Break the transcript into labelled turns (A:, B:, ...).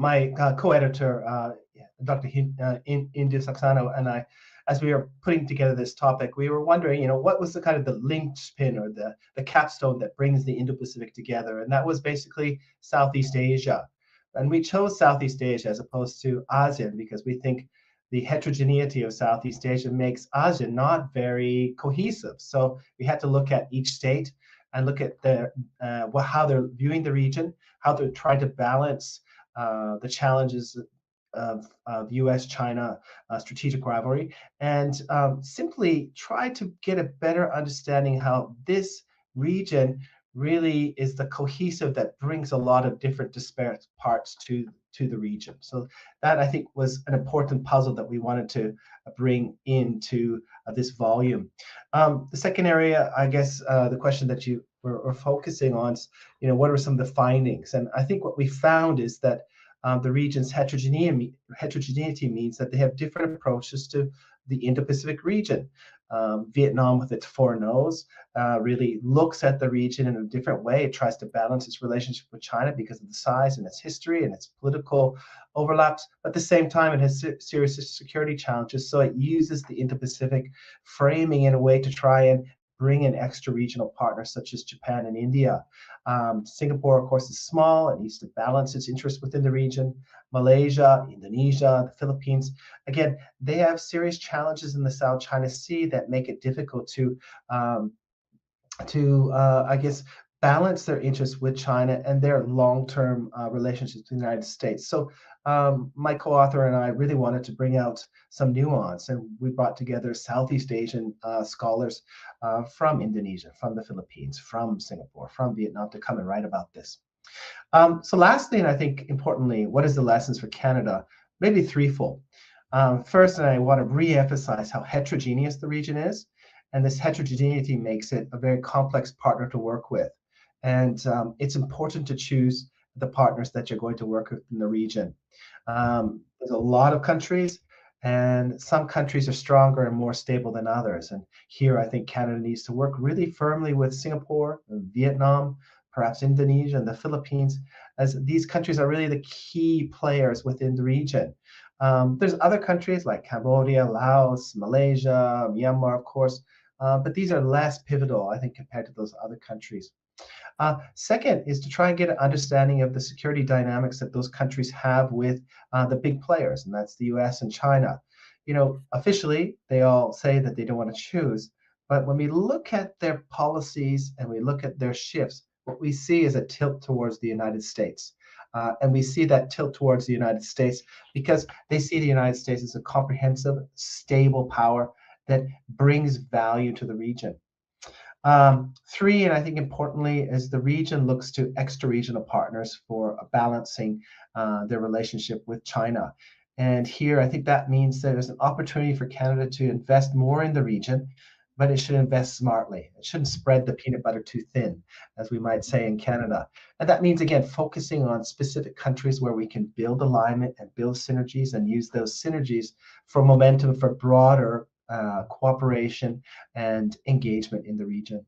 A: My co-editor, Dr. Indu Saxano, and I, as we were putting together this topic, we were wondering, what was the kind of the linchpin or the capstone that brings the Indo-Pacific together, and that was basically Southeast Asia. And we chose Southeast Asia as opposed to ASEAN because we think the heterogeneity of Southeast Asia makes ASEAN not very cohesive. So we had to look at each state and look at how they're viewing the region, how they're trying to balance the challenges of U.S.-China strategic rivalry, and simply try to get a better understanding how this region really is the cohesive that brings a lot of different disparate parts to the region. So that, I think, was an important puzzle that we wanted to bring into this volume. The second area, I guess, the question that you were focusing on is, what are some of the findings? And I think what we found is that the region's heterogeneity means that they have different approaches to the Indo-Pacific region. Vietnam, with its four no's, really looks at the region in a different way. It tries to balance its relationship with China because of the size and its history and its political overlaps. But at the same time, it has serious security challenges. So it uses the Indo-Pacific framing in a way to try and bring in extra regional partners such as Japan and India. Singapore, of course, is small. It needs to balance its interests within the region. Malaysia, Indonesia, the Philippines, again, they have serious challenges in the South China Sea that make it difficult to I guess, balance their interests with China and their long-term relationships with the United States. So my co-author and I really wanted to bring out some nuance, and we brought together Southeast Asian scholars from Indonesia, from the Philippines, from Singapore, from Vietnam to come and write about this. So lastly, and I think importantly, what is the lessons for Canada? Maybe threefold. First, and I want to re-emphasize how heterogeneous the region is, and this heterogeneity makes it a very complex partner to work with. And it's important to choose the partners that you're going to work with in the region. There's a lot of countries, and some countries are stronger and more stable than others. And here, I think Canada needs to work really firmly with Singapore, Vietnam, perhaps Indonesia, and the Philippines, as these countries are really the key players within the region. There's other countries like Cambodia, Laos, Malaysia, Myanmar, of course, but these are less pivotal, I think, compared to those other countries. Second is to try and get an understanding of the security dynamics that those countries have with the big players, and that's the US and China. Officially, they all say that they don't want to choose, but when we look at their policies and we look at their shifts, what we see is a tilt towards the United States. And we see that tilt towards the United States because they see the United States as a comprehensive, stable power that brings value to the region. Three, and I think importantly, is the region looks to extra-regional partners for balancing their relationship with China. And here, I think that means there's an opportunity for Canada to invest more in the region, but it should invest smartly. It shouldn't spread the peanut butter too thin, as we might say in Canada. And that means, again, focusing on specific countries where we can build alignment and build synergies and use those synergies for momentum for broader cooperation and engagement in the region.